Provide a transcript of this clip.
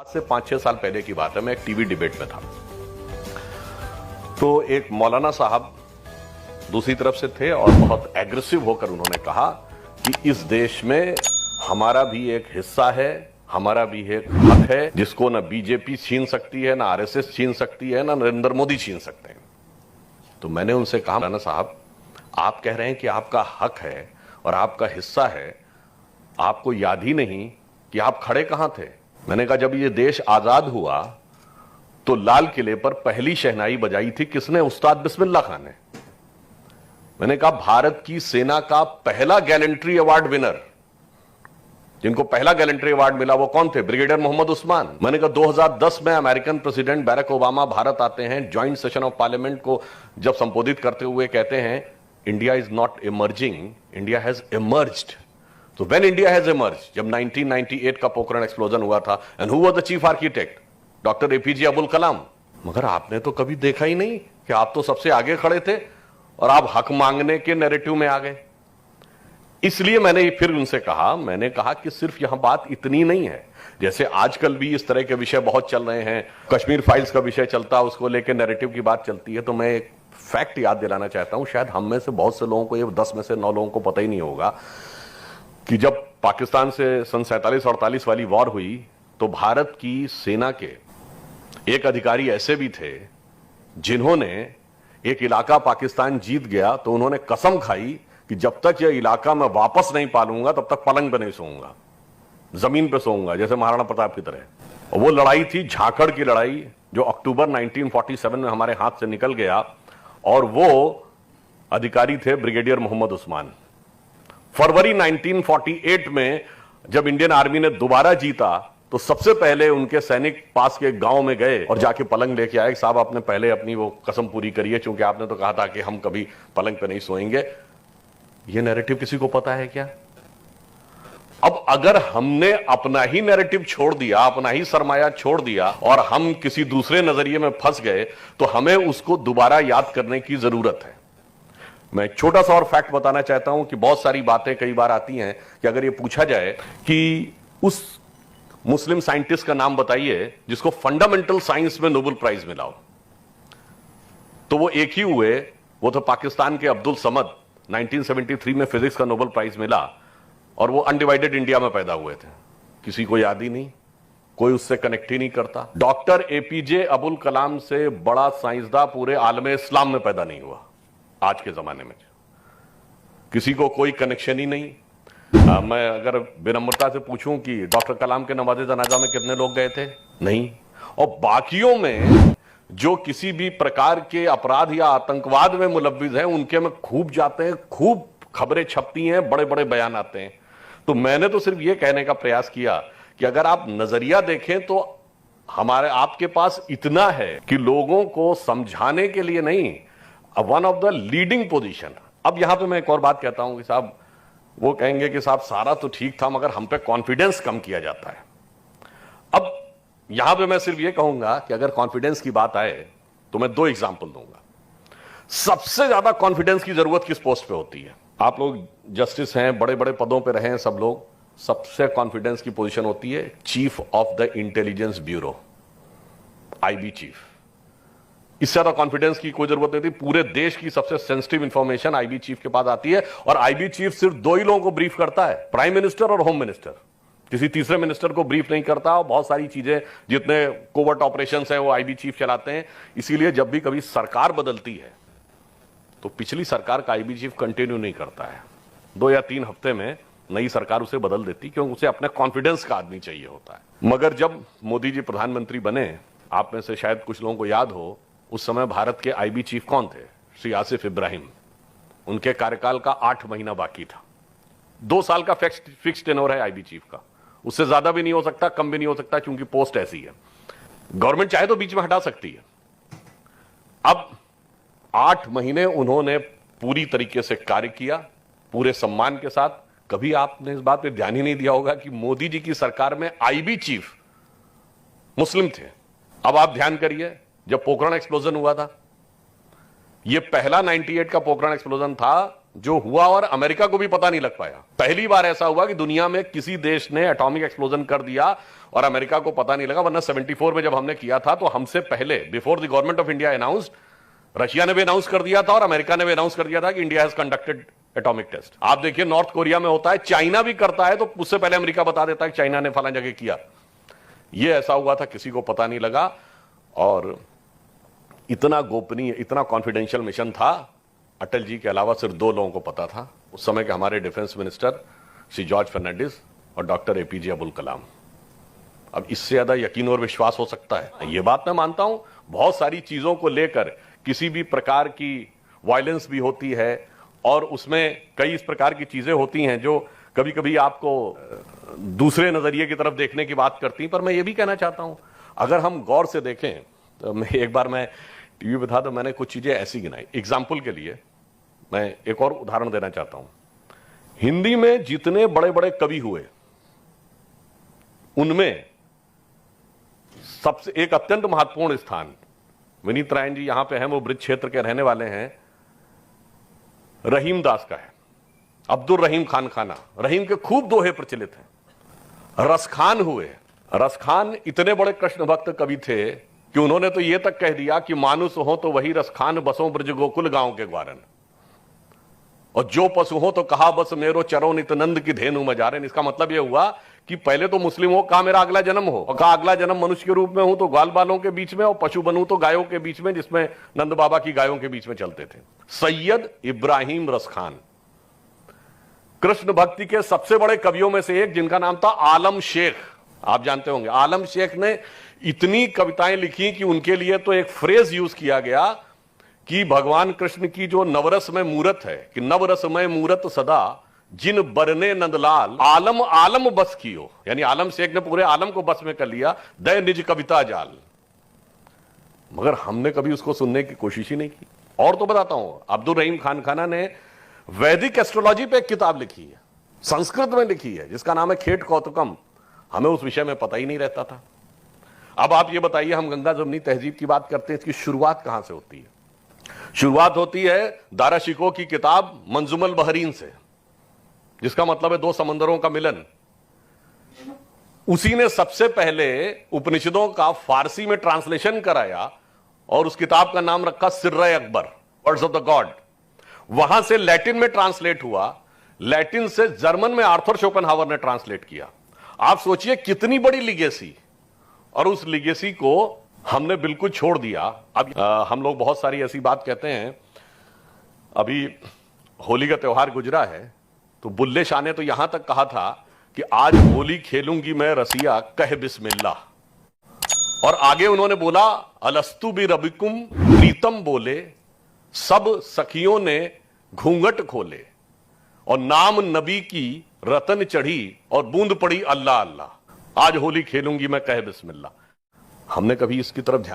आज से 5-6 साल पहले की बात है, मैं एक टीवी डिबेट में था। तो एक मौलाना साहब दूसरी तरफ से थे और बहुत एग्रेसिव होकर उन्होंने कहा कि इस देश में हमारा भी एक हिस्सा है, हमारा भी एक हक है, जिसको ना बीजेपी छीन सकती है, ना आरएसएस छीन सकती है, ना नरेंद्र मोदी छीन सकते हैं। तो मैंने उनसे कहा, मौलाना साहब, आप कह रहे हैं कि आपका हक है और आपका हिस्सा है, आपको याद ही नहीं कि आप खड़े कहां थे? मैंने कहा, जब ये देश आजाद हुआ तो लाल किले पर पहली शहनाई बजाई थी किसने? उस्ताद बिस्मिल्लाह खान ने। मैंने कहा, भारत की सेना का पहला गैलेंट्री अवार्ड विनर, जिनको पहला गैलेंट्री अवार्ड मिला, वो कौन थे? ब्रिगेडियर मोहम्मद उस्मान। मैंने कहा, 2010 में American president Barack Obama Bharat आते हैं, ज्वाइंट सेशन ऑफ पार्लियामेंट को जब संबोधित करते हुए कहते हैं, India is not emerging, India has emerged. तो व्हेन इंडिया हैज इमर्ज्ड, जब 1998 का पोखरण एक्सप्लोजन हुआ था, and who was the chief architect? Doctor APJ Abdul Kalam. मगर आपने तो कभी देखा ही नहीं कि आप तो सबसे आगे खड़े थे और आप हक मांगने के नैरेटिव में आ गए। इसलिए मैंने फिर उनसे कहा, मैंने कहा कि सिर्फ यहां बात इतनी नहीं है, जैसे आजकल भी इस तरह के विषय बहुत चल रहे हैं, कश्मीर फाइल्स का विषय चलता है, उसको लेकर नैरेटिव की बात चलती है। तो मैं एक फैक्ट याद दिलाना चाहता हूं, शायद हम में से बहुत से लोगों को, ये 10 में से 9 लोगों को पता ही नहीं होगा कि जब पाकिस्तान से सन 47-48 वाली वॉर हुई तो भारत की सेना के एक अधिकारी ऐसे भी थे जिन्होंने एक इलाका पाकिस्तान जीत गया तो उन्होंने कसम खाई कि जब तक यह इलाका मैं वापस नहीं पालूंगा तब तक पलंग पे नहीं सोऊंगा, जमीन पे सोऊंगा, जैसे महाराणा प्रताप की तरह। और वो लड़ाई थी झाकड़ की लड़ाई, जो अक्टूबर 1947 में हमारे हाथ से निकल गया, और वो अधिकारी थे ब्रिगेडियर मोहम्मद उस्मान। फरवरी 1948 में जब इंडियन आर्मी ने दोबारा जीता तो सबसे पहले उनके सैनिक पास के गांव में गए और जाके पलंग लेके आए। साहब, आपने पहले अपनी वो कसम पूरी करिए, क्योंकि आपने तो कहा था कि हम कभी पलंग पे नहीं सोएंगे। ये नैरेटिव किसी को पता है क्या? अब अगर हमने अपना ही नैरेटिव छोड़ दिया, अपना ही सरमाया छोड़ दिया और हम किसी दूसरे नजरिए में फंस गए, तो हमें उसको दोबारा याद करने की जरूरत है। मैं छोटा सा और फैक्ट बताना चाहता हूं कि बहुत सारी बातें कई बार आती हैं कि अगर ये पूछा जाए कि उस मुस्लिम साइंटिस्ट का नाम बताइए जिसको फंडामेंटल साइंस में नोबेल प्राइज मिला हो, तो वो एक ही हुए, वो तो पाकिस्तान के अब्दुल समद। 1973 में फिजिक्स का नोबेल प्राइज मिला और वो अनडिवाइडेड इंडिया में पैदा हुए थे। किसी को याद ही नहीं, कोई उससे कनेक्ट ही नहीं करता। डॉक्टर एपीजे अब्दुल कलाम से बड़ा साइंसदान पूरे आलम इस्लाम में पैदा नहीं हुआ आज के जमाने में, किसी को कोई कनेक्शन ही नहीं। मैं अगर विनम्रता से पूछूं कि डॉक्टर कलाम के नवाज़े जनाजा में कितने लोग गए थे? नहीं। और बाकियों में जो किसी भी प्रकार के अपराध या आतंकवाद में मुलव्विज हैं, उनके में खूब जाते हैं, खूब खबरें छपती हैं, बड़े बड़े बयान आते हैं। तो मैंने तो सिर्फ यह कहने का प्रयास किया कि अगर आप नजरिया देखें तो हमारे आपके पास इतना है कि लोगों को समझाने के लिए नहीं, one of the leading position. अब यहां पे मैं एक और बात कहता हूं कि साहब, वो कहेंगे कि साहब सारा तो ठीक था मगर हम पे कॉन्फिडेंस कम किया जाता है। अब यहां पे मैं सिर्फ ये कहूंगा कि अगर कॉन्फिडेंस की बात आए तो मैं 2 एग्जांपल दूंगा। सबसे ज्यादा कॉन्फिडेंस की जरूरत किस पोस्ट पे होती है? आप लोग जस्टिस हैं, बड़े बड़े पदों पे रहे हैं सब लोग, सबसे कॉन्फिडेंस की पोजीशन होती है chief of the intelligence bureau, IB chief. इससे ज्यादा कॉन्फिडेंस की कोई जरूरत नहीं थी। पूरे देश की सबसे सेंसिटिव इंफॉर्मेशन आईबी चीफ के पास आती है, और आईबी चीफ सिर्फ 2 ही लोगों को ब्रीफ करता है, प्राइम मिनिस्टर और होम मिनिस्टर। किसी तीसरे मिनिस्टर को ब्रीफ नहीं करता, और बहुत सारी चीजें, जितने कोवर्ट ऑपरेशंस हैं, वो आईबी चीफ चलाते हैं। इसीलिए जब भी कभी सरकार बदलती है तो पिछली सरकार का आईबी चीफ कंटिन्यू नहीं करता है, 2 या 3 हफ्ते में नई सरकार उसे बदल देती, क्योंकि उसे अपने कॉन्फिडेंस का आदमी चाहिए होता है। मगर जब मोदी जी प्रधानमंत्री बने, आप में से शायद कुछ लोगों को याद हो, उस समय भारत के आईबी चीफ कौन थे? श्री आसिफ इब्राहिम। उनके कार्यकाल का 8 महीना बाकी था। 2 साल का फिक्स टेन्योर है आईबी चीफ का, उससे ज्यादा भी नहीं हो सकता, कम भी नहीं हो सकता, क्योंकि पोस्ट ऐसी है। गवर्नमेंट चाहे तो बीच में हटा सकती है। अब 8 महीने उन्होंने पूरी तरीके से कार्य किया, पूरे सम्मान के साथ। कभी आपने इस बात पे ध्यान ही नहीं दिया होगा कि मोदी जी की सरकार में आईबी चीफ मुस्लिम थे। अब आप ध्यान करिए, जब पोखरण एक्सप्लोजन हुआ था, यह पहला 98 का पोखरण एक्सप्लोजन था जो हुआ और अमेरिका को भी पता नहीं लग पाया। पहली बार ऐसा हुआ कि दुनिया में किसी देश ने एटॉमिक एक्सप्लोजन कर दिया और अमेरिका को पता नहीं लगा, वरना 74 में जब हमने किया था तो हमसे पहले, before the government of India announced, Russia ने भी अनाउंस कर दिया था और अमेरिका ने भी अनाउंस कर दिया था कि India has conducted atomic test. आप देखिए नॉर्थ कोरिया में होता है, चाइना भी करता है, तो उससे पहले अमेरिका बता देता है कि चाइना ने फलां जगह किया। यह ऐसा हुआ था, किसी को पता नहीं लगा और इतना गोपनीय, इतना कॉन्फिडेंशियल मिशन था। अटल जी के अलावा सिर्फ 2 लोगों को पता था, उस समय के हमारे डिफेंस मिनिस्टर श्री जॉर्ज फर्नांडिस और डॉक्टर एपीजे अब्दुल कलाम। अब इससे ज्यादा यकीन और विश्वास हो सकता है? ये बात मैं मानता हूं, बहुत सारी चीजों को लेकर किसी भी प्रकार की वायलेंस भी होती है और उसमें कई इस प्रकार की चीजें होती हैं जो कभी कभी आपको दूसरे नजरिए की तरफ देखने की बात करती हैं। पर मैं ये भी कहना चाहता हूं, अगर हम गौर से देखें तो मैं टीवी पे था तो मैंने कुछ चीजें ऐसी गिनाई। एग्जाम्पल के लिए मैं एक और उदाहरण देना चाहता हूं। हिंदी में जितने बड़े बड़े कवि हुए उनमें सबसे एक अत्यंत महत्वपूर्ण स्थान, विनीत रायन जी यहां पे हैं, वो ब्रिज क्षेत्र के रहने वाले हैं, रहीम दास का है। अब्दुल रहीम खान खाना, रहीम के खूब दोहे प्रचलित हैं। रसखान हुए, रसखान इतने बड़े कृष्ण भक्त कवि थे कि उन्होंने तो यह तक कह दिया कि मानुष हो तो वही रसखान, बसों ब्रज गोकुल गांव के ग्वारन, और जो पशु हो तो कहा बस मेरो चरो नित्यानंद की धेनु मजारन। इसका मतलब यह हुआ कि पहले तो मुस्लिम हो, कहा मेरा अगला जन्म हो, और कहा अगला जन्म मनुष्य के रूप में हूं तो ग्वाल बालों के बीच में, और पशु बनूं तो गायों के बीच में, जिसमें नंद बाबा की गायों के बीच में चलते थे। सैयद इब्राहिम रसखान, कृष्ण भक्ति के सबसे बड़े कवियों में से एक, जिनका नाम था आलम शेख। आप जानते होंगे, आलम शेख ने इतनी कविताएं लिखी कि उनके लिए तो एक फ्रेज यूज किया गया कि भगवान कृष्ण की जो नवरस में मूरत है, कि नवरस में मूरत सदा जिन बरने नंदलाल आलम आलम बस कियो, यानी आलम शेख ने पूरे आलम को बस में कर लिया, दय निज कविता जाल। मगर हमने कभी उसको सुनने की कोशिश ही नहीं की। और तो बताता हूं, अब्दुल रहीम खान खाना ने वैदिक एस्ट्रोलॉजी पे एक किताब लिखी है, संस्कृत में लिखी है, जिसका नाम है खेट कौतुकम। हमें उस विषय में पता ही नहीं रहता था। अब आप ये बताइए, हम गंगा जमुनी तहजीब की बात करते हैं, इसकी शुरुआत कहां से होती है? शुरुआत होती है दारा शिकोह की किताब मंजुमल बहरीन से, जिसका मतलब है 2 समंदरों का मिलन। उसी ने सबसे पहले उपनिषदों का फारसी में ट्रांसलेशन कराया और उस किताब का नाम रखा Sirre Akbar, words of the God. वहां से लैटिन में ट्रांसलेट हुआ, लैटिन से जर्मन में आर्थर शोपेनहावर ने ट्रांसलेट किया। आप सोचिए कितनी बड़ी लिगेसी, और उस लिगेसी को हमने बिल्कुल छोड़ दिया। अब हम लोग बहुत सारी ऐसी बात कहते हैं। अभी होली का त्योहार गुजरा है, तो बुल्ले शाह ने तो यहां तक कहा था कि आज होली खेलूंगी मैं रसिया, कह बिस्मिल्लाह। और आगे उन्होंने बोला अलस्तु बि रबिकुम, प्रीतम बोले, सब सखियों ने घूंघट खोले, और नाम नबी की रतन चढ़ी और बूंद पड़ी अल्लाह अल्लाह, आज होली खेलूंगी मैं कह बिस्मिल्लाह। हमने कभी इसकी तरफ ध्यान